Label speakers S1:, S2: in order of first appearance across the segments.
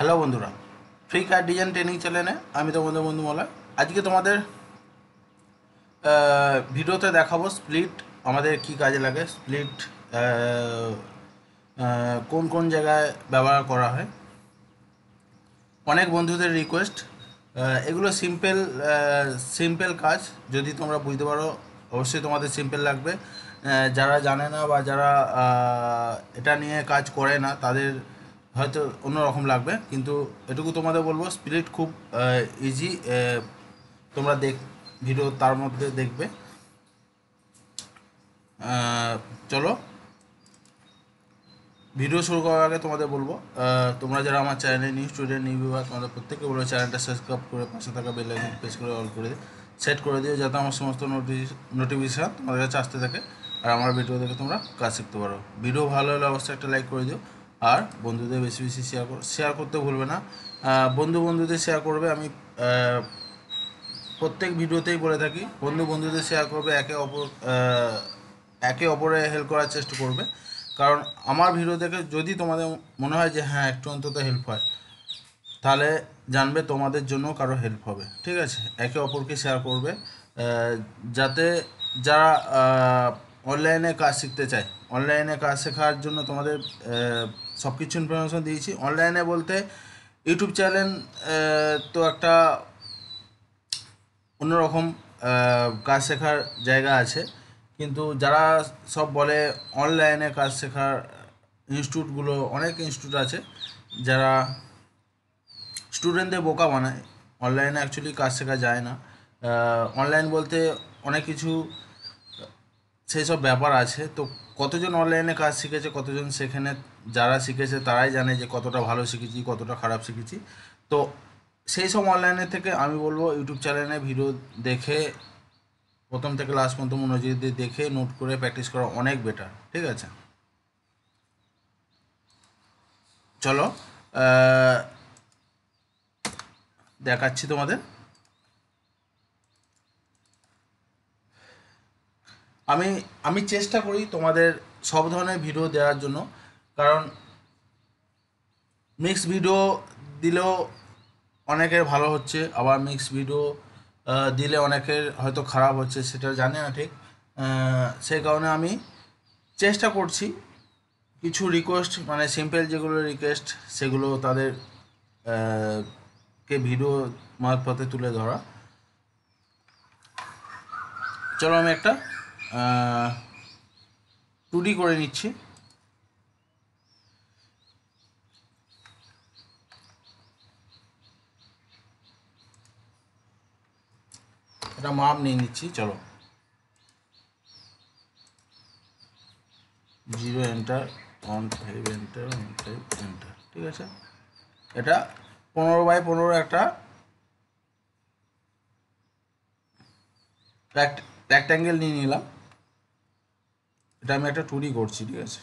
S1: Hello বন্ধুরা, free কার design training চ্যানেলে আমি তোমাদের বন্ধু মলয়। আজকে তোমাদের ভিডিওতে দেখাবো স্প্লিট আমাদের কি কাজে লাগে, স্প্লিট কোন কোন জায়গায় ব্যবহার করা হয়। অনেক বন্ধুদের রিকোয়েস্ট, এগুলো সিম্পল কাজ। যদি তোমরা বুঝতে পারো অবশ্যই তোমাদের সিম্পল লাগবে। যারা জানে না বা যারা এটা নিয়ে কাজ করে না তাদের হয়তো অন্যরকম লাগবে, কিন্তু এটুকু তোমাদের বলবো স্প্লিট খুব ইজি। তোমরা ভিডিও তার মধ্যে দেখবে। চলো ভিডিও শুরু করার আগে তোমাদের বলবো, তোমরা যারা আমার চ্যানেলে নিউ স্টুডেন্ট নিউ ভিউয়ার, তোমাদের প্রত্যেককে বলো চ্যানেলটা সাবস্ক্রাইব করে পাশে থাকা বেল আইকন প্রেস করে অল করে সেট করে দিও, যাতে আমার সমস্ত নোটিফিকেশান তোমাদের কাছে আসতে থাকে আর আমার ভিডিও দেখে তোমরা কাজ শিখতে পারো। ভিডিও ভালো হলে অবশ্যই একটা লাইক করে দিও আর বন্ধুদের বেশি বেশি শেয়ার করতে ভুলবে না। বন্ধুদের শেয়ার করবে। আমি প্রত্যেক ভিডিওতেই বলে থাকি, বন্ধুদের শেয়ার করবে, একে অপরে হেল্প করার চেষ্টা করবে। কারণ আমার ভিডিও দেখে যদি তোমাদের মনে হয় যে হ্যাঁ একটু অন্তত হেল্প হয়, তাহলে জানবে তোমাদের জন্য কারো হেল্প হবে। ঠিক আছে, একে অপরকে শেয়ার করবে, যাতে যারা অনলাইনে কাজ শিখতে চায়, অনলাইনে কাজ শেখার জন্য তোমাদের সব কিছু ইনফরমেশন দিয়েছি। অনলাইনে বলতে ইউটিউব চ্যানেল তো একটা অন্যরকম কাজ শেখার জায়গা আছে, কিন্তু যারা সব বলে অনলাইনে কাজ শেখার ইনস্টিটিউটগুলো, অনেক ইনস্টিটিউট আছে যারা স্টুডেন্টদের বোকা বানায়। অনলাইনে অ্যাকচুয়ালি কাজ শেখা যায় না। অনলাইন বলতে অনেক কিছু সেই সব ব্যাপার আছে। তো কতজন অনলাইনে কাজ শিখেছে, কতজন সেখানে যারা শিখেছে তারাই জানে যে কতটা ভালো শিখেছি, কতটা খারাপ শিখেছি। তো সেই সব অনলাইনের থেকে আমি বলবো ইউটিউব চ্যানেলে ভিডিও দেখে প্রথম থেকে লাস্ট পর্যন্ত মনোযোগ দিয়ে দেখে নোট করে প্র্যাকটিস করা অনেক বেটার। ঠিক আছে, চলো দেখাচ্ছি তোমাদের। আমি আমি চেষ্টা করি তোমাদের সব ধরনের ভিডিও দেওয়ার জন্য, কারণ মিক্স ভিডিও দিলেও অনেকের ভালো হচ্ছে, আবার মিক্স ভিডিও দিলে অনেকের হয়তো খারাপ হচ্ছে, সেটা জানি না ঠিক। সেই কারণে আমি চেষ্টা করছি কিছু রিকোয়েস্ট, মানে সিম্পল যেগুলো রিকোয়েস্ট সেগুলো তাদের কে ভিডিও মারফতে তুলে ধরা। চলো আমি একটা 2D করে নিচ্ছি। এটা মাপ নিয়ে নিচ্ছি। চলো 0 এন্টার 1 5 এন্টার 1 5 এন্টার। ঠিক আছে, এটা 15x15 একটা রেক্ট্যাঙ্গেল নিয়ে নিলাম। এটা আমি একটা 2D করছি। ঠিক আছে,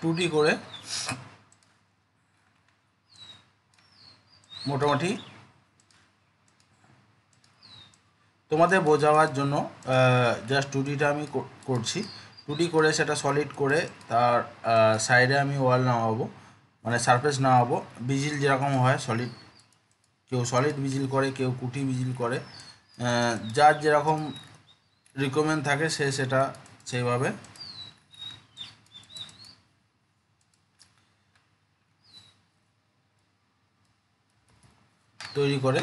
S1: 2D করে মোটামুটি তোমাদের বোঝাবার জন্য জাস্ট 2Dটা আমি করছি। 2D করে সেটা সলিড করে তার সাইডে আমি ওয়াল নামাবো, মানে সারফেস নামাবো। বিজিল যেরকম হয় সলিড, কেউ সলিড বিজিল করে, কেউ কুটি বিজিল করে, যার যেরকম রিকোয়ারমেন্ট থাকে সে সেটা সেইভাবে তৈরি করে।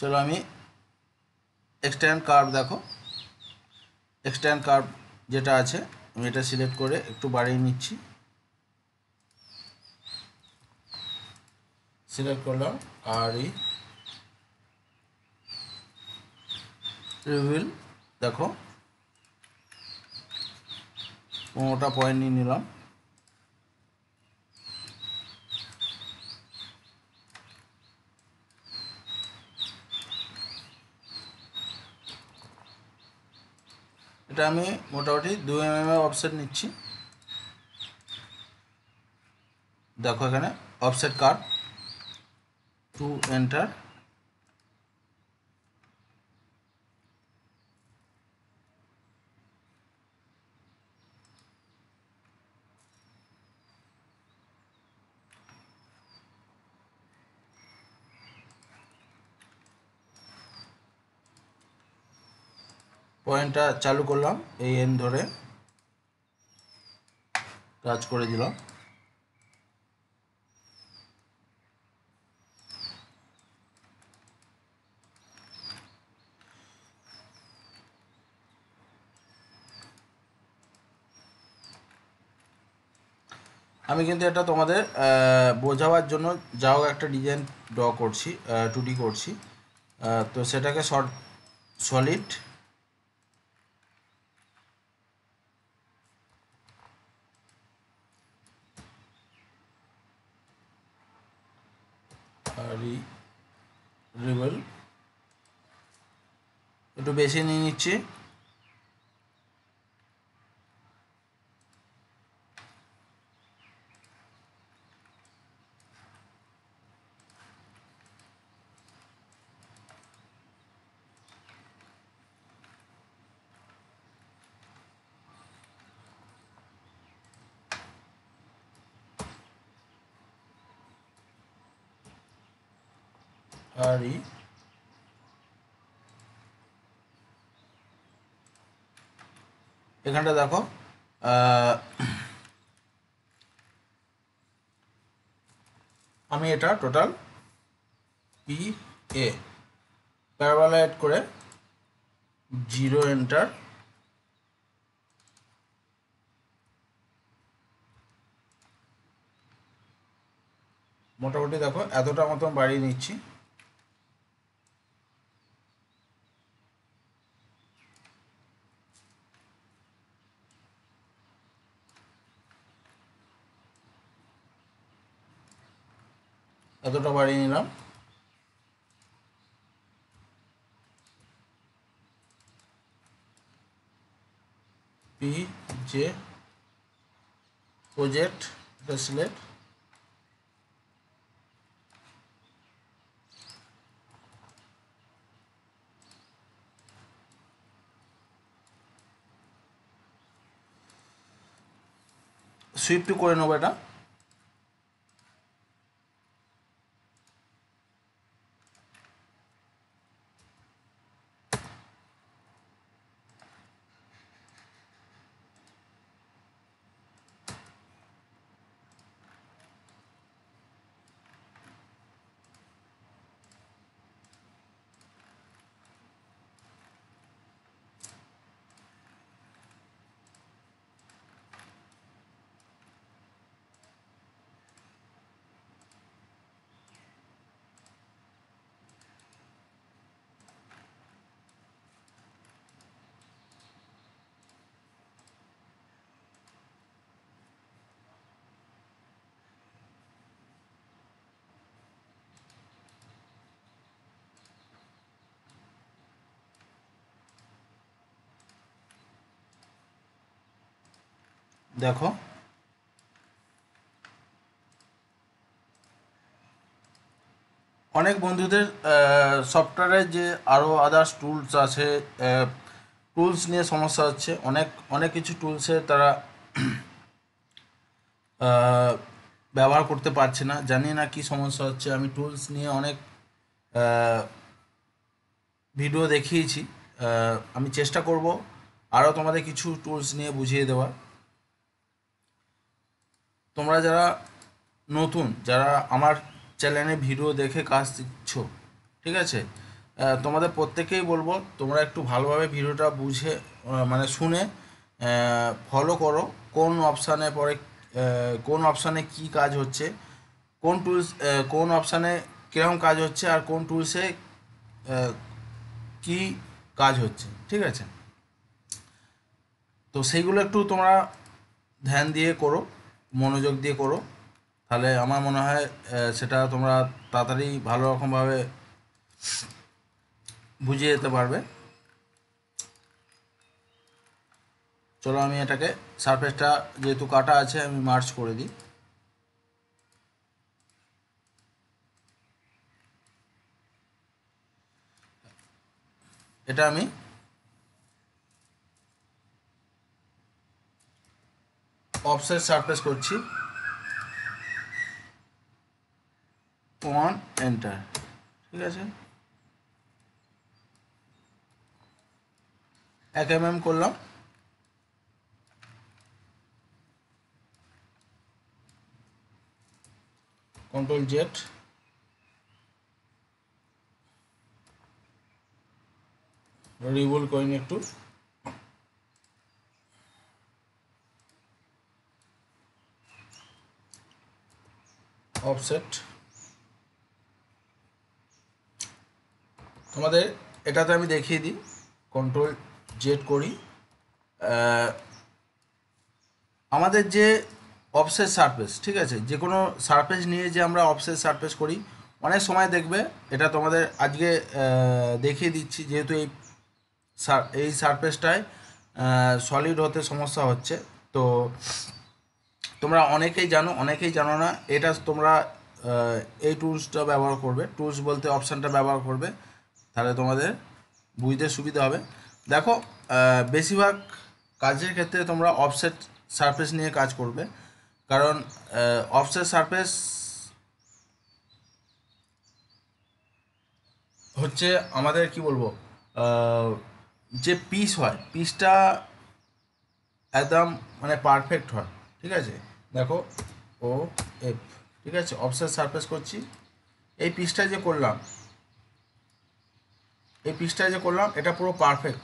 S1: চলো আমি এক্সট্যান্ড কার্ভ, দেখো এক্সট্যান্ড কার্ভ যেটা আছে আমি এটা সিলেক্ট করে একটু বাড়িয়ে নিচ্ছি। সিলেক্ট করলাম আর রিভিল, দেখো 15টা পয়েন্ট নিয়ে নিলাম। এটা আমি মোটামুটি 2 mm অফসেট নিচ্ছি। দেখো এখানে অফসেট কাট টু এন্টার। পয়েন্টটা চালু করলাম, এই এন ধরে টাচ করে দিলাম। আমি কিন্তু এটা তোমাদের বোঝাবার জন্য যাও একটা ডিজাইন ড্র করছি, 2D করছি। তো সেটাকে সলিড রিবেল একটু বেশি নিয়ে নিচ্ছি। আর এখানটা দেখো আমি এটা total P A parabola add করে 0 এন্টার। মোটামুটি দেখো এতটা মতন বাড়িয়ে নিচ্ছি। এতটা বাড়িয়ে নিলাম। পি জে প্রজেক্ট এটা সিলেক্ট, সুইফট করে নেবো এটা। দেখো অনেক বন্ধুদের সফটওয়্যারে যে আরও আদার্স টুলস আছে, টুলস নিয়ে সমস্যা হচ্ছে। অনেক অনেক কিছু টুলসের তারা ব্যবহার করতে পারছে না, জানি না কি সমস্যা হচ্ছে। আমি টুলস নিয়ে অনেক ভিডিও দেখিয়েছি, আমি চেষ্টা করব আরও তোমাদের কিছু টুলস নিয়ে বুঝিয়ে দেওয়ার। তোমরা যারা নতুন, যারা আমার চ্যানেলে ভিডিও দেখে কাজ শিখছো, ঠিক আছে, তোমাদের প্রত্যেকেই বলবো তোমরা একটু ভালোভাবে ভিডিওটা বুঝে মানে শুনে ফলো করো। কোন অপশানে পরে কোন অপশানে কি কাজ হচ্ছে, কোন টুলস কোন অপশানে কীরকম কাজ হচ্ছে, আর কোন টুলসে কি কাজ হচ্ছে, ঠিক আছে। তো সেইগুলো একটু তোমরা ধ্যান দিয়ে করো, মনোযোগ দিয়ে করো, তাহলে আমার মনে হয় সেটা তোমরা তাড়াতাড়ি ভালো রকমভাবে বুঝিয়ে যেতে পারবে। চলো আমি এটাকে সারফেসটা যেহেতু কাটা আছে আমি মার্জ করে দিই। এটা আমি অফসেট সারফেস করছি, এন্টার। ঠিক আছে, 1 mm করলাম, Ctrl Z, রিভোল করিনি একটু, অফসেট। তোমাদের এটাতে আমি দেখিয়ে দিই, Ctrl Z করি। আমাদের যে অফসেট সারফেস, ঠিক আছে, যে কোনো সারফেস নিয়ে যে আমরা অফসেট সারফেস করি, অনেক সময় দেখবে, এটা তোমাদের আজকে দেখিয়ে দিচ্ছি, যেহেতু এই সারফেসটায় সলিড হতে সমস্যা হচ্ছে। তো তোমরা অনেকেই জানো, অনেকেই জানো না, এটা তোমরা এই টুলসটা ব্যবহার করবে, টুলস বলতে অপশানটা ব্যবহার করবে, তাহলে তোমাদের বুঝতে সুবিধা হবে। দেখো, বেশিরভাগ কাজের ক্ষেত্রে তোমরা অফসেট সারফেস নিয়ে কাজ করবে, কারণ অফসেট সারফেস হচ্ছে আমাদের কি বলবো, যে পিস হয়, পিসটা একদম মানে পারফেক্ট হয়। ঠিক আছে, দেখো OF, ঠিক আছে, অফসেট সারফেস করছি, এই পিসটা যে করলাম, এটা পুরো পারফেক্ট।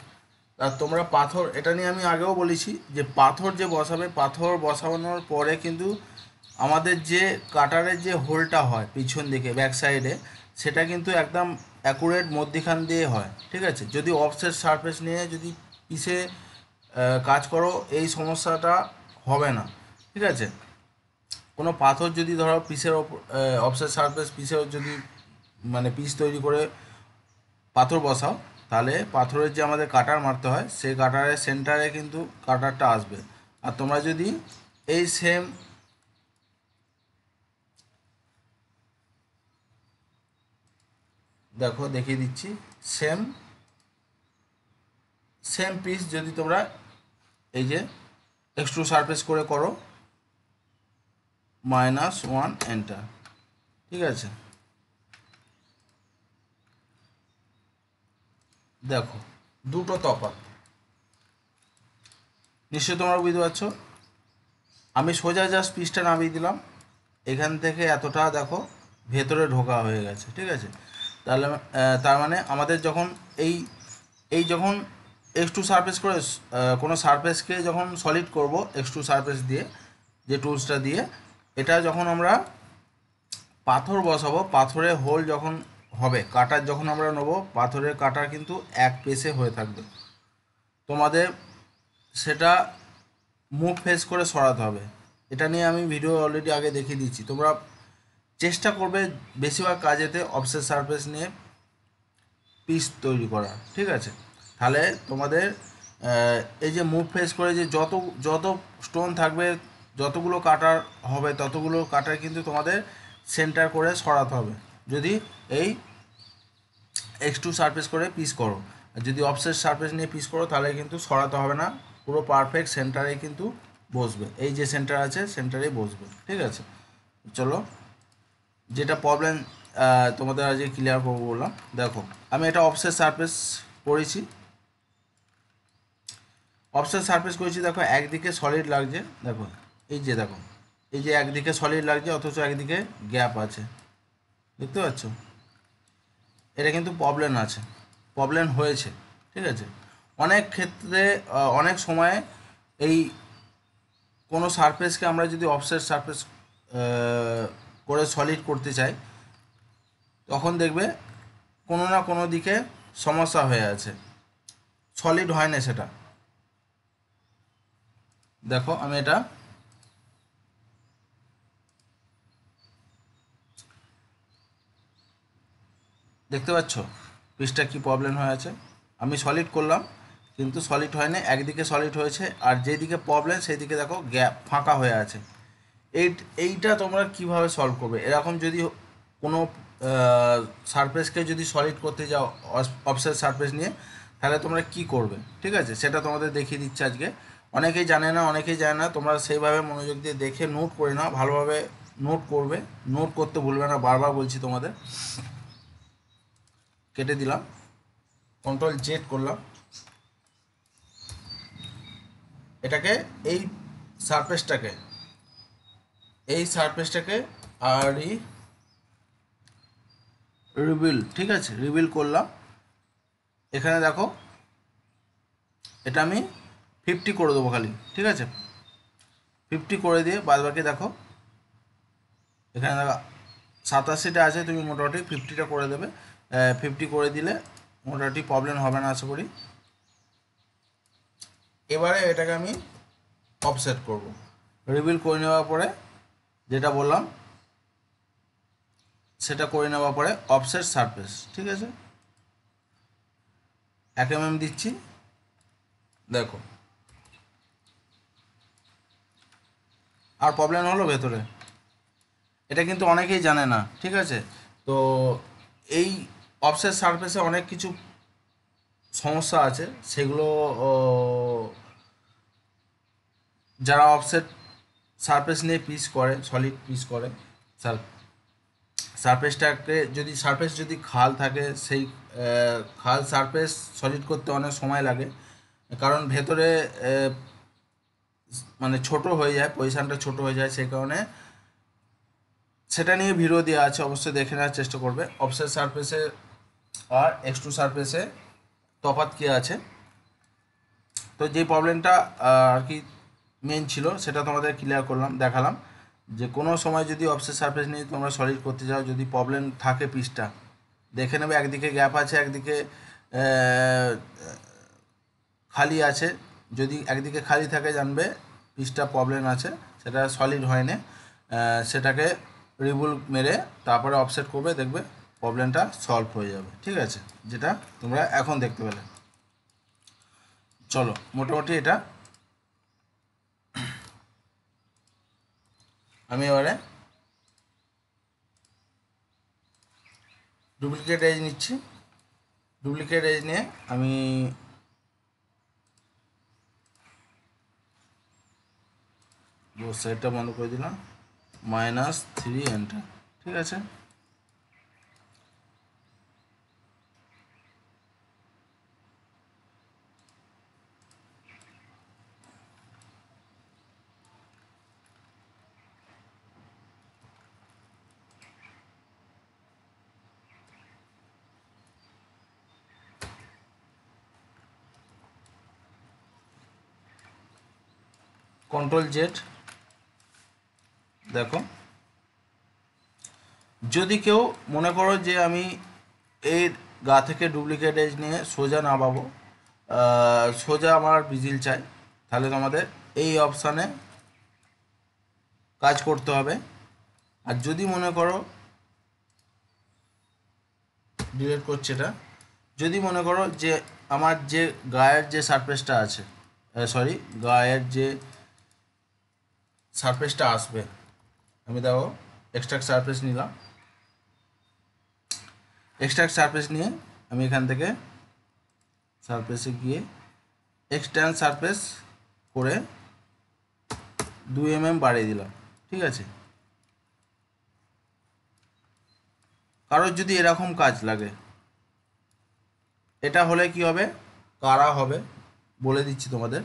S1: আর তোমরা পাথর, এটা নিয়ে আমি আগেও বলেছি যে পাথর যে বসাবে, পাথর বসানোর পরে কিন্তু আমাদের যে কাটারের যে হোলটা হয় পিছন দিকে ব্যাক সাইডে, সেটা কিন্তু একদম অ্যাকুরেট মধ্যিখান দিয়ে হয়। ঠিক আছে, যদি অফসেট সারফেস নিয়ে যদি পিসে কাজ করো, এই সমস্যাটা হবে না। ঠিক আছে, কোনো পাথর যদি ধরো পিসের ওপর, অফসেট সারফেস পিসেও যদি মানে পিস তৈরি করে পাথর বসাও, তাহলে পাথরের যে আমাদের কাটার মারতে হয়, সেই কাটারের সেন্টারে কিন্তু কাটারটা আসবে। আর তোমরা যদি এই সেম, দেখো দেখিয়ে দিচ্ছি, সেম সেম পিস যদি তোমরা এই যে এক্সট্রু সারফেস করে করো, -1 এন্টার। ঠিক আছে, দেখো দুটো তফাৎ নিশ্চয়ই তোমরা বুঝতে পারছো। আমি সোজা জাস্ট পিসটা নামিয়ে দিলাম, এখান থেকে এতটা দেখো ভেতরে ঢোকা হয়ে গেছে। ঠিক আছে, তাহলে তার মানে আমাদের যখন এই এই যখন এক্সট্রু সারফেস করে কোনো সারফেসকে যখন সলিড করব এক্সট্রু সারফেস দিয়ে, যে টুলসটা দিয়ে, এটা যখন আমরা পাথর বসাবো, পাথরের হোল যখন হবে, কাটার যখন আমরা নেবো, পাথরের কাটার কিন্তু এক পেসে হয়ে থাকবে। তোমাদের সেটা মুখ ফেস করে সরাতে হবে। এটা নিয়ে আমি ভিডিও অলরেডি আগে দেখিয়ে দিচ্ছি। তোমরা চেষ্টা করবে বেশিরভাগ কাজেতে অফসেট সারফেস নিয়ে পিস তৈরি করা। ঠিক আছে, তাহলে তোমাদের এই যে মুভ ফেস করে যে যত যত স্টোন থাকবে, যতগুলো কাটার হবে, ততগুলো কাটার কিন্তু তোমাদের সেন্টার করে সরাতে হবে, যদি এই X2 সারফেস করে পিস করো। আর যদি অফসেট সারফেস নিয়ে পিস করো, তাহলে কিন্তু সরাতে হবে না, পুরো পারফেক্ট সেন্টারে কিন্তু বসবে, এই যে সেন্টার আছে সেন্টারেই বসবে। ঠিক আছে, চলো যেটা প্রবলেম তোমাদের আজকে ক্লিয়ার করবো বললাম। দেখো আমি এটা অফসেট সারফেস করেছি, অফসেট সারফেস করেছি, দেখো একদিকে সলিড লাগছে, দেখো এই যে দেখো, এই যে একদিকে সলিড লাগছে অথচ একদিকে গ্যাপ আছে, দেখতে পাচ্ছ, এটা কিন্তু প্রবলেম আছে, প্রবলেম হয়েছে। ঠিক আছে, অনেক ক্ষেত্রে অনেক সময় এই কোনো সারফেসকে আমরা যদি অফসেট সারফেস করে সলিড করতে চাই, তখন দেখবে কোনো না কোনো দিকে সমস্যা হয়ে আছে, সলিড হয় না সেটা। দেখো আমি এটা দেখতে পাচ্ছ পিসটা কি প্রবলেম হয়ে আছে, আমি সলিড করলাম কিন্তু সলিড হয় না, একদিকে সলিড হয়েছে, আর যেদিকে প্রবলেম সেই দিকে দেখো গ্যাপ ফাঁকা হয়ে আছে। এইটা তোমরা কিভাবে সলভ করবে? এরকম যদি কোনো সারফেসকে যদি সলিড করতে যাও অফসেট সারফেস নিয়ে, তাহলে তোমরা কি করবে, ঠিক আছে, সেটা তোমাদের দেখিয়ে দিচ্ছি আজকে। অনেকেই জানে না, অনেকেই জানে না, তোমরা সেইভাবে মনোযোগ দিয়ে দেখে নোট করে নাও, ভালোভাবে নোট করবে, নোট করতে ভুলবে না, বারবার বলছি তোমাদের। কেটে দিলাম, কন্ট্রোল জেড করলাম, এটাকে এই সারফেসটাকে আর রিবিল, ঠিক আছে, রিবিল করলাম। এখানে দেখো এটা আমি 50 করে দেবো খালি, ঠিক আছে, 50 করে দিয়ে বাদবাকি দেখো এখানে দেখো 87টা আছে, তুমি মোটামুটি 50টা করে দেবে। 50 করে দিলে মোটামুটি প্রবলেম হবে না আশা করি। এবারে এটাকে আমি অফসেট করব। রিবিল করে নেওয়ার পরে যেটা বললাম সেটা করে নেওয়ার পরে অফসেট সারফেস, ঠিক আছে, 1 mm দিচ্ছি, দেখো আর প্রবলেম হলো ভেতরে, এটা কিন্তু অনেকেই জানে না, ঠিক আছে। তো এই অফসেট সারফেসে অনেক কিছু সমস্যা আছে, সেগুলো যারা অফসেট সারফেস নিয়ে পিস করে, সলিড পিস করে, সারফেসটাকে যদি খাল থাকে, সেই খাল সারফেস সলিড করতে অনেক সময় লাগে, কারণ ভেতরে মানে ছোট হয়ে যায়, পজিশানটা ছোট হয়ে যায়, সেই কারণে সেটা নিয়ে ভিডিও দেওয়া আছে, অবশ্যই দেখে নেওয়ার চেষ্টা করবে। অফসেট সারফেসে আর এক্সট্রু সারফেসে তফাৎ কী আছে। তো যে প্রবলেমটা আর কি মেন ছিল সেটা তোমাদের ক্লিয়ার করলাম, দেখালাম যে কোনো সময় যদি অফসেট সারফেস নিয়ে তোমরা সলিড করতে যাও, যদি প্রবলেম থাকে পিসটা দেখে নেবে, একদিকে গ্যাপ আছে, একদিকে খালি আছে। যদি একদিকে খালি থাকে জানবে পিসটা প্রবলেম আছে, সেটা সলিড হয় না, সেটাকে রিবুল মেরে তারপরে অফসেট করবে, দেখবে প্রবলেমটা সলভ হয়ে যাবে, ঠিক আছে, যেটা তোমরা এখন দেখতে পেলে। চলো মোটামুটি এটা আমি এবারে ডুপ্লিকেট এজ নিচ্ছি। ডুপ্লিকেট এজ নিয়ে আমি সাইডটা বন্ধ করে দিলাম, -3 এন্টার, ঠিক আছে। কন্ট্রোল জেড, দেখো যদি কেউ মনে করো যে আমি এর গা থেকে ডুপ্লিকেট এজ নিয়ে সোজা না পাবো, সোজা আমার বিজিল চাই, তাহলে তোমাদের এই অপশানে কাজ করতে হবে। আর যদি মনে করো, ডিলিট করছে এটা, যদি মনে করো যে আমার যে গায়ের যে সারফেসটা আছে, সরি গায়ের যে সারফেসটা আসবে, আমি দেখো এক্সট্রাক্ট সারফেস নিলাম, এক্সট্রাক্ট সারফেস নিয়ে আমি এখান থেকে সারফেসে গিয়ে এক্সট্যান্ড সারফেস করে 2 mm বাড়িয়ে দিলাম, ঠিক আছে। কারোর যদি এরকম কাজ লাগে, এটা হলে কি হবে, কারা হবে বলে দিচ্ছি তোমাদের।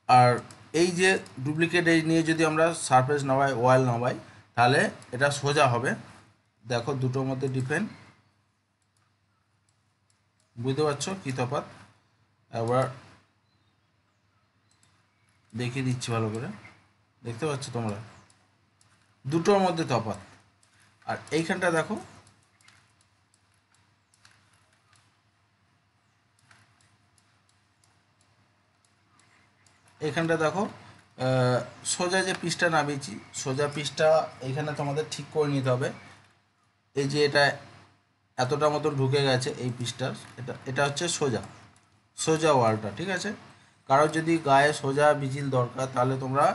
S1: আর এই যে ডুপ্লিকেট এজ নিয়ে যদি আমরা সারফেস নামাই, ওয়াল নামাই, তাহলে এটা সোজা হবে। দেখো দুটোর মধ্যে ডিফারেন্ট, বুঝতে পারছো কী তফাৎ? একবার দেখিয়ে দিচ্ছি ভালো করে, দেখতে পাচ্ছ তোমরা দুটোর মধ্যে তফাৎ। আর এইখানটা দেখো, এইখানটা দেখো সোজা যে পিসটা নামিয়েছি, সোজা পিসটা এইখানে তোমাদের ঠিক করে নিতে হবে। এই যে এটা এতটা মতো ঢুকে গেছে এই পিসটার, এটা হচ্ছে সোজা সোজা ওয়ালটা, ঠিক আছে। কারোর যদি গায়ে সোজা বিজিল দরকার তাহলে তোমরা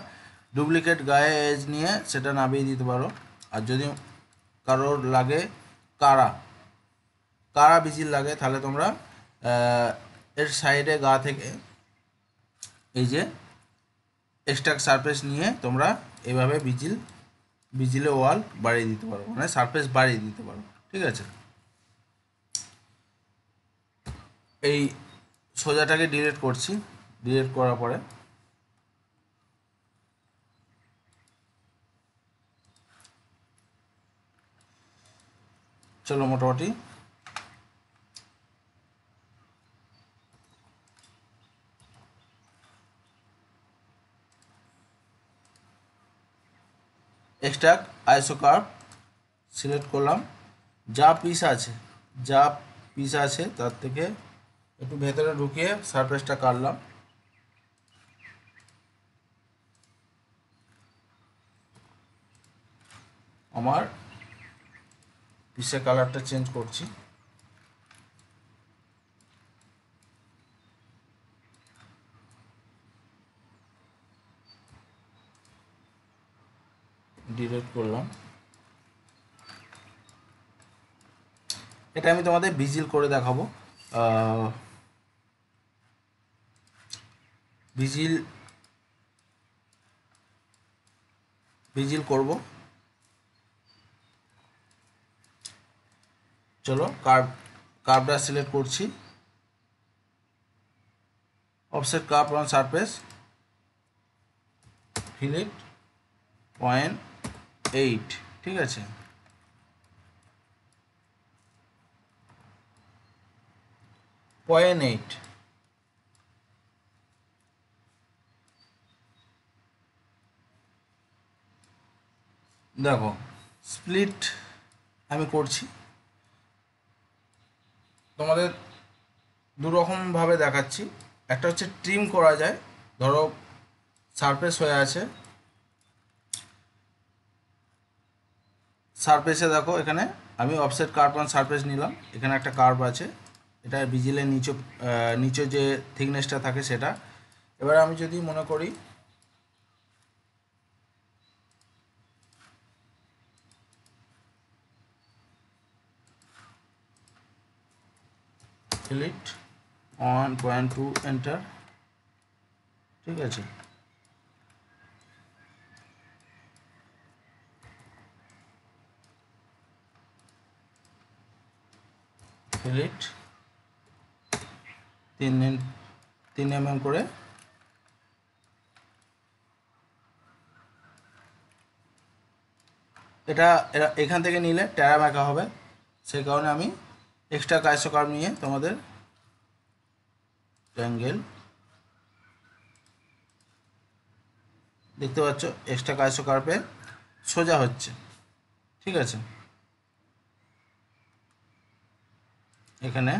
S1: ডুপ্লিকেট গায়ে এজ নিয়ে সেটা নামিয়ে দিতে পারো। আর যদি কারোর লাগে কারা কারা বিজিল লাগে তাহলে তোমরা এর সাইডে গা থেকে এই যে এক্সট্রা সারফেস নিয়ে তোমরা এভাবে বিজিলে ওয়াল বাড়িয়ে দিতে পারো, মানে সারফেস বাড়িয়ে দিতে পারো, ঠিক আছে। এই সোজাটাকে ডিলিট করছি, ডিলিট করার পরে চলো মোটামুটি এক্সট্রাক্ট আইসোকার্ভ সিলেক্ট করলাম, যা পিস আছে তার থেকে একটু ভেতরে ঢুকিয়ে সারফেসটা কাটলাম। আমার পিসের কালারটা চেঞ্জ করছি, ডিলিট করলাম। এটা আমি তোমাদের ভিজিল করে দেখাবো। ভিজিল করব। চলো কার্ভটা সিলেক্ট করছি, অফসেট কার্ভ অন সারফেস, ফিলিট 0.8, ঠিক আছে। .8 দেখো স্প্লিট আমি করছি, তোমাদের দুরকমভাবে দেখাচ্ছি। একটা হচ্ছে ট্রিম করা যায়, ধরো সারফেস হয়ে আছে, সারফেসে দেখো এখানে আমি অফসেট কার্ভ অন সারফেস নিলাম, এখানে একটা কার্ভ আছে, এটা ভিজিলের নিচে যে থিকনেসটা থাকে সেটা। এবার আমি যদি মনে করি ফিলিট 1.2 এন্টার, ঠিক আছে। ফিলিট 3 mm করে, এটা এখান থেকে নিলে ট্যারা মাখা হবে, সেই কারণে আমি এক্সট্রা আইসোকার্ভ নিয়ে তোমাদের ট্রায়াঙ্গেল দেখতে পাচ্ছ, এক্সট্রা আইসোকার্ভে সোজা হচ্ছে, ঠিক আছে। এখানে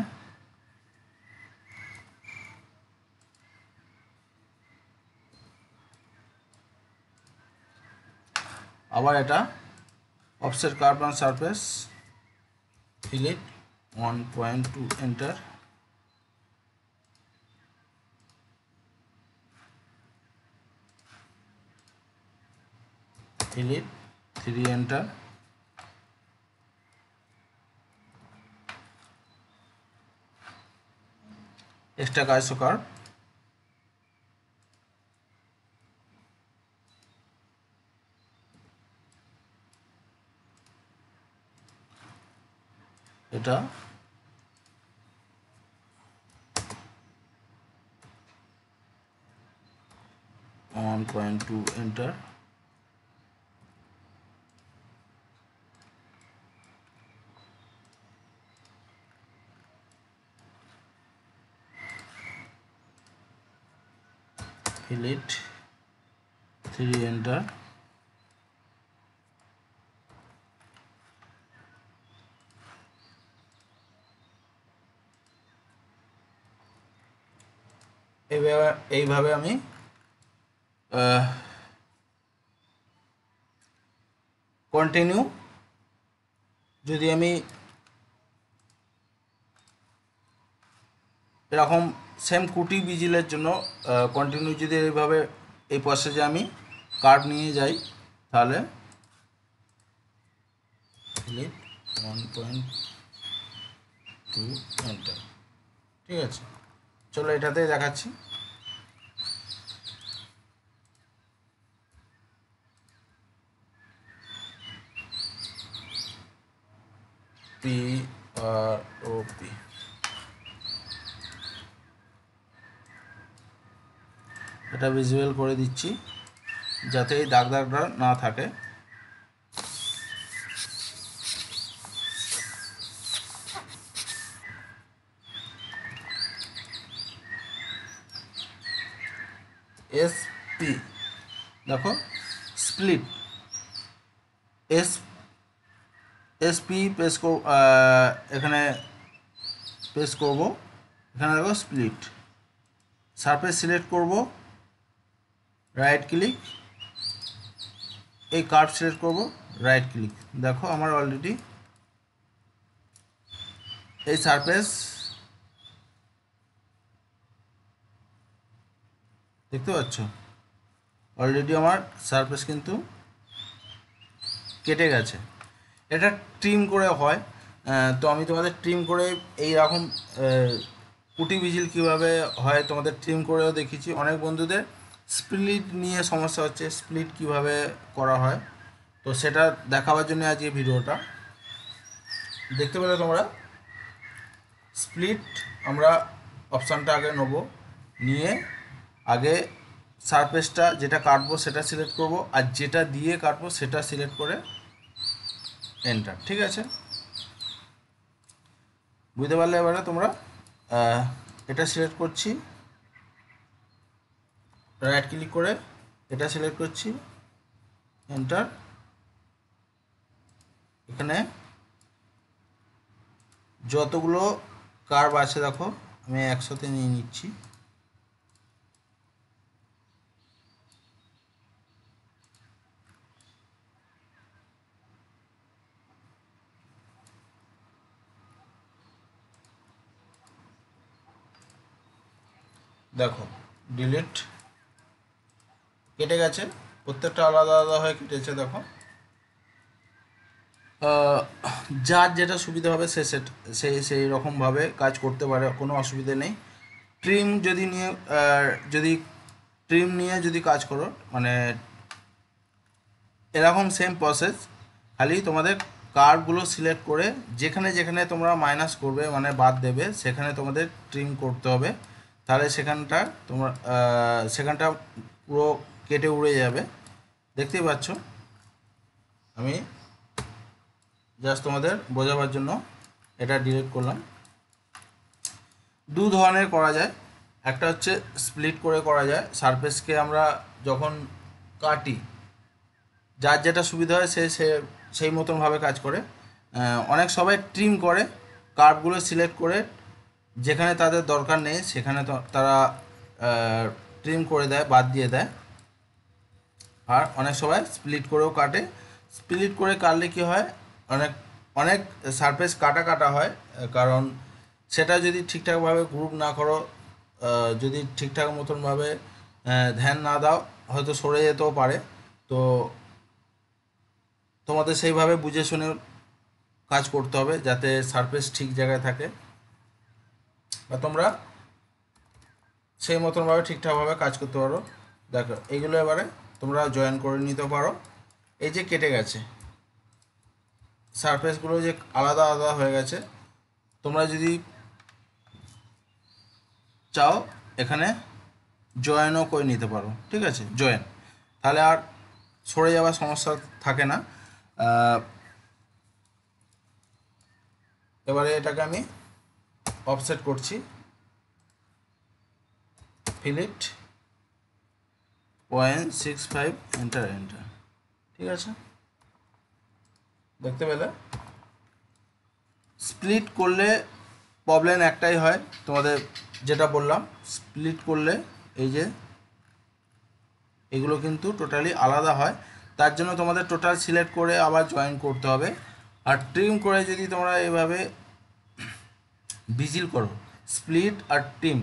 S1: আবার এটা offset curve on surface, fillet 1.2 enter, fillet 3 enter, extra isocurve, এটা 1.2 এন্টার, ফিলিট 3 এন্টার, এইভাবে আমি কন্টিনিউ, যদি আমি এরকম সেম কুটি বিজিলের জন্য কন্টিনিউ যদি এইভাবে এই প্রসেসে আমি কার্ভ নিয়ে যাই তাহলে 1.2 এন্টার। ঠিক আছে, চলো এটাতেই দেখাচ্ছি। PROP এটা ভিজুয়াল করে দিচ্ছি যাতে এই দাগ দাগটা না থাকে। SP দেখো স্প্লিট SP প্রেস এখানে প্রেস করব, এখানে দেখো স্প্লিট, সারফেস সিলেক্ট করব, রাইট ক্লিক, এই কার্ভ সিলেক্ট করব, রাইট ক্লিক। দেখো আমার অলরেডি এই সারফেস দেখতে পাচ্ছ, অলরেডি আমার সারফেস কিন্তু কেটে গেছে। এটা ট্রিম করে হয়, তো আমি তোমাদের ট্রিম করে এই রকম কুটি ভিজিল কীভাবে হয় তোমাদের ট্রিম করেও দেখিয়েছি। অনেক বন্ধুদের স্প্লিট নিয়ে সমস্যা হচ্ছে, স্প্লিট কিভাবে করা হয়, তো সেটা দেখাবার জন্য আজকে ভিডিওটা। দেখতে পেলে তোমরা স্প্লিট আমরা অপশানটা আগে নেব, নিয়ে আগে সারফেসটা যেটা কাটবো সেটা সিলেক্ট করব, আর যেটা দিয়ে কাটবো সেটা সিলেক্ট করে এন্টার। ঠিক আছে, বুঝতে পারলে? এবারে তোমরা এটা সিলেক্ট করছি, রাইট ক্লিক করে এটা সিলেক্ট করছি, এন্টার। এখানে যতগুলো কার্ভ আছে দেখো আমি একসাথে নিয়ে নিচ্ছি। দেখো ডিলিট, কেটে গেছে, প্রত্যেকটা আলাদা আলাদা হয়ে কেটেছে। দেখো যার যেটা সুবিধা হবে সে সেই রকমভাবে কাজ করতে পারে, কোনো অসুবিধে নেই। ট্রিম যদি নিয়ে যদি কাজ করো, মানে এরকম সেম প্রসেস, খালি তোমাদের কার্ভগুলো সিলেক্ট করে যেখানে যেখানে তোমরা মাইনাস করবে মানে বাদ দেবে সেখানে তোমাদের ট্রিম করতে হবে, তাহলে সেখানটা পুরো কেটে উড়ে যাবে। দেখতেই পাচ্ছ, আমি জাস্ট তোমাদের বোঝাবার জন্য এটা ডিলিট করলাম। দু ধরনের করা যায়, একটা হচ্ছে স্প্লিট করে করা যায়, সারফেসকে আমরা যখন কাটি যার যেটা সুবিধা হয় সেই মতনভাবে কাজ করে। অনেক সবাই ট্রিম করে, কার্ভগুলো সিলেক্ট করে যেখানে তাদের দরকার নেই সেখানে তারা ট্রিম করে দেয়, বাদ দিয়ে দেয়। আর অনেক সবাই স্প্লিট করেও কাটে। স্প্লিট করে কাটলে কী হয়, অনেক সারফেস কাটা হয়, কারণ সেটা যদি ঠিকঠাকভাবে গ্রুপ না করো, যদি ঠিকঠাক মতনভাবে ধ্যান না দাও হয়তো সরে যেতেও পারে। তো তোমাদের সেইভাবে বুঝে শুনে কাজ করতে হবে যাতে সারফেস ঠিক জায়গায় থাকে, বা তোমরা সেই মতনভাবে ঠিকঠাকভাবে কাজ করতে পারো। দেখো এইগুলো এবারে তোমরা জয়েন করে নিতে পারো। এই যে কেটে গেছে সারফেসগুলো, যে আলাদা আলাদা হয়ে গেছে, তোমরা যদি চাও এখানে জয়েনও করে নিতে পারো। ঠিক আছে, জয়েন, তাহলে আর সরে যাওয়ার সমস্যা থাকে না। এবারে এটাকে আমি অফসেট করছি, ফিলিট 0.65 এন্টার। ঠিক আছে, দেখতে পেলে? স্প্লিট করলে প্রবলেম একটাই হয়, তোমাদের যেটা বললাম, স্প্লিট করলে এই যে এগুলো কিন্তু টোটালি আলাদা হয়, তার জন্য তোমাদের টোটাল সিলেক্ট করে আবার জয়েন করতে হবে। আর ট্রিম করে যদি তোমরা এইভাবে ভিজিল করো স্প্লিট আর ট্রিম,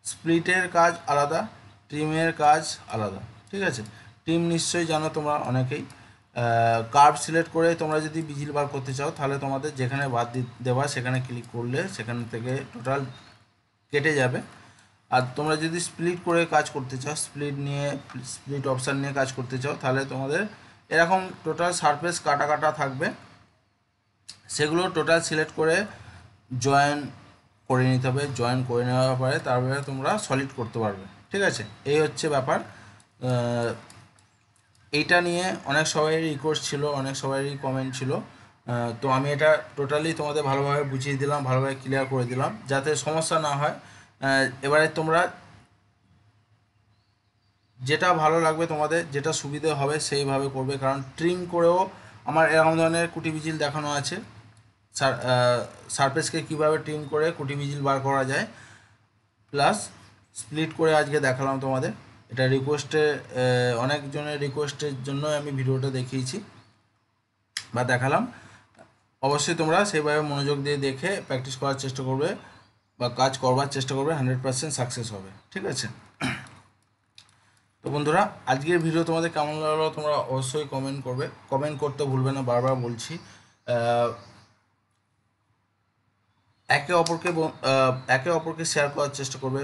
S1: স্প্লিটের কাজ আলাদা, ট্রিমের কাজ আলাদা, ঠিক আছে। ট্রিম নিশ্চয়ই জানো তোমরা অনেকেই। কার্ভ সিলেক্ট করে তোমরা যদি বিজিল বার করতে চাও তাহলে তোমাদের যেখানে বাদ দেওয়া সেখানে ক্লিক করলে সেখান থেকে টোটাল কেটে যাবে। আর তোমরা যদি স্প্লিট করে কাজ করতে চাও, স্প্লিট অপশান নিয়ে কাজ করতে চাও, তাহলে তোমাদের এরকম টোটাল সারফেস কাটা কাটা থাকবে, সেগুলো টোটাল সিলেক্ট করে জয়েন করে নিতে হবে। জয়েন করে নেওয়ার পরে তারপরে তোমরা সলিড করতে পারবে, ঠিক আছে। এই হচ্ছে ব্যাপার। এইটা নিয়ে অনেক সবাই রিকোয়েস্ট ছিল, অনেক সবারই কমেন্ট ছিল, তো আমি এটা টোটালি তোমাদের ভালোভাবে বুঝিয়ে দিলাম, ভালোভাবে ক্লিয়ার করে দিলাম যাতে সমস্যা না হয়। এবারে তোমরা যেটা ভালো লাগবে, তোমাদের যেটা সুবিধে হবে সেইভাবে করবে, কারণ ট্রিম করেও আমার এরকম ধরনের কুটি বিজিল দেখানো আছে। সারফেসকে কীভাবে ট্রিম করে কুটি বিজিল বার করা যায়, প্লাস স্প্লিট করে আজকে দেখালাম তোমাদের। এটা রিকোয়েস্টে, অনেকজনের রিকোয়েস্টের জন্য আমি ভিডিওটা দেখিয়েছি বা দেখালাম। অবশ্যই তোমরা সেইভাবে মনোযোগ দিয়ে দেখে প্র্যাকটিস করার চেষ্টা করবে বা কাজ করবার চেষ্টা করবে, 100% সাকসেস হবে, ঠিক আছে। তো বন্ধুরা, আজকের ভিডিও তোমাদের কেমন লাগলো তোমরা অবশ্যই কমেন্ট করবে, কমেন্ট করতে ভুলবে না, বারবার বলছি। একে অপরকে শেয়ার করার চেষ্টা করবে,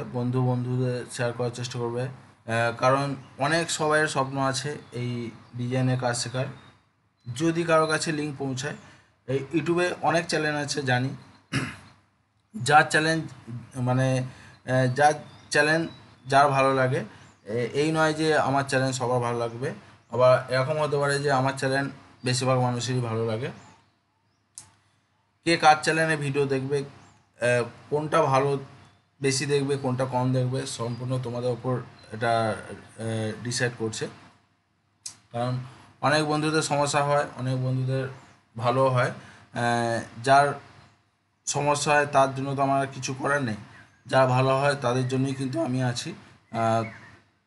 S1: বন্ধুদের শেয়ার করার চেষ্টা করবে, কারণ অনেক সবাইয়ের স্বপ্ন আছে এই ডিজাইনের কাজ শেখার। যদি কারো কাছে লিঙ্ক পৌঁছায়, এই ইউটিউবে অনেক চ্যানেল আছে জানি, যার চ্যালেঞ্জ মানে যার চ্যালেঞ্জ যার ভালো লাগে, এই নয় যে আমার চ্যালেঞ্জ সবার ভালো লাগবে, আবার এরকম হতে পারে যে আমার চ্যালেঞ্জ বেশিরভাগ মানুষেরই ভালো লাগে। কে কার চ্যানেলে ভিডিও দেখবে, কোনটা ভালো বেশি দেখবে, কোনটা কম দেখবে, সম্পূর্ণ তোমাদের ওপর এটা ডিসাইড করছে। কারণ অনেক বন্ধুদের সমস্যা হয়, অনেক বন্ধুদের ভালো হয়। যার সমস্যা হয় তার জন্য তো আমার কিছু করার নেই, যা ভালো হয় তাদের জন্যই কিন্তু আমি আছি।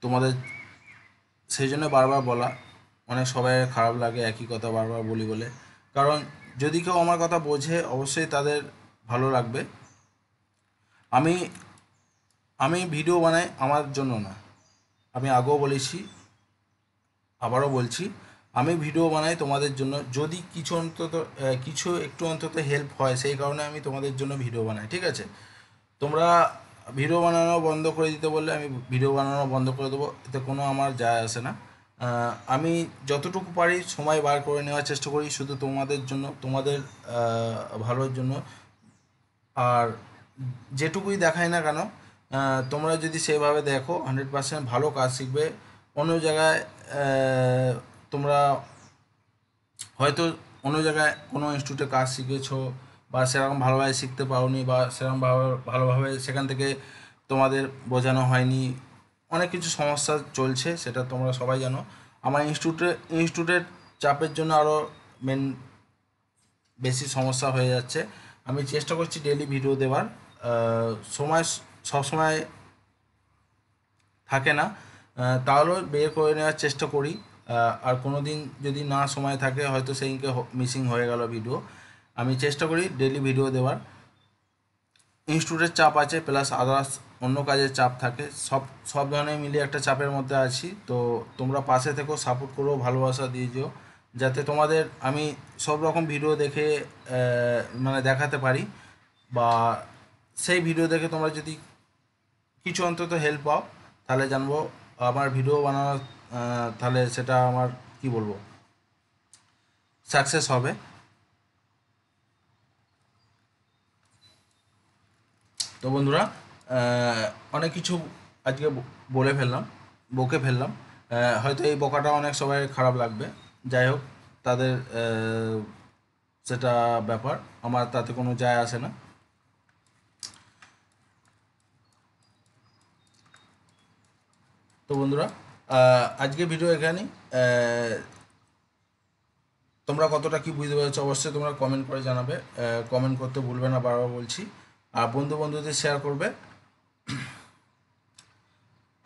S1: তোমাদের সেই জন্য বারবার বলা, অনেক সবাই খারাপ লাগে একই কথা বারবার বলি বলে, কারণ যদি কেউ আমার কথা বোঝে অবশ্যই তাদের ভালো লাগবে। আমি আমি ভিডিও বানাই আমার জন্য না, আমি আগেও বলেছি আবারও বলছি, আমি ভিডিও বানাই তোমাদের জন্য। যদি কিছু একটু অন্তত হেল্প হয় সেই কারণে আমি তোমাদের জন্য ভিডিও বানাই, ঠিক আছে। তোমরা ভিডিও বানানো বন্ধ করে দিতে বললে আমি ভিডিও বানানো বন্ধ করে দেবো, এতে কোনো আমার যায় আসে না। আমি যতটুকু পারি সময় বার করে নেওয়ার চেষ্টা করি শুধু তোমাদের জন্য, তোমাদের ভালোর জন্য। আর যেটুকুই দেখাই না কেন, তোমরা যদি সেভাবে দেখো 100% ভালো কাজ শিখবে। অন্য জায়গায় তোমরা হয়তো অন্য জায়গায় কোনো ইনস্টিটিউটে কাজ শিখেছো বা সেরকম ভালোভাবে শিখতে পারোনি, বা সেরকম ভালোভাবে সেখান থেকে তোমাদের বোঝানো হয়নি, অনেক কিছু সমস্যা চলছে, সেটা তোমরা সবাই জানো। আমার ইনস্টিটিউটের চাপের জন্য আরও বেশি সমস্যা হয়ে যাচ্ছে। আমি চেষ্টা করছি ডেইলি ভিডিও দেওয়ার, সময় সবসময় থাকে না, তাহলেও বের করে নেওয়ার চেষ্টা করি। আর কোনো দিন যদি না সময় থাকে হয়তো সেইদিনকে মিসিং হয়ে গেল ভিডিও, আমি চেষ্টা করি ডেইলি ভিডিও দেওয়ার। ইনস্টিটিউটের চাপ আছে, প্লাস আদার্স অন্য কাজের চাপ থাকে, সব ধরনের মিলিয়ে একটা চাপের মধ্যে আছি। তো তোমরা পাশে থেকেও সাপোর্ট করো, ভালোবাসা দিয়ে যেও, যাতে তোমাদের আমি সব রকম ভিডিও দেখে মানে দেখাতে পারি, বা সেই ভিডিও দেখে তোমরা যদি কিছু অন্তত হেল্প পাও তাহলে জানবো আমার ভিডিও বানানো, তাহলে সেটা আমার কি বলবো সাকসেস হবে। তো বন্ধুরা, অনেক কিছু আজকে বকে ফেললাম, হয়তো এই বকাটা অনেক সবাই খারাপ লাগবে, যাই হোক তাদের সেটা ব্যাপার, আমার তাতে কোনো যায় আসে না। তো বন্ধুরা, আজকে ভিডিও এখানেই। তোমরা কতটা কি বুঝতে পেরেছো অবশ্যই তোমরা কমেন্ট করে জানাবে, কমেন্ট করতে ভুলবে না, বারবার বলছি। আর বন্ধুদের শেয়ার করবে।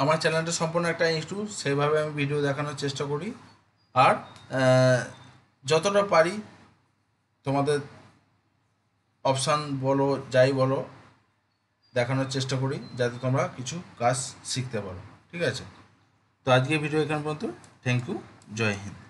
S1: আমার চ্যানেলটা সম্পূর্ণ একটা ইনস্টিটিউট, সেইভাবে আমি ভিডিও দেখানোর চেষ্টা করি। আর যতটা পারি তোমাদের অপশান বলো যাই বলো, দেখানোর চেষ্টা করি, যাতে তোমরা কিছু কাজ শিখতে পারো। ঠিক আছে, তো আজকে ভিডিও এখান পর্যন্ত। থ্যাংক ইউ, জয় হিন্দ।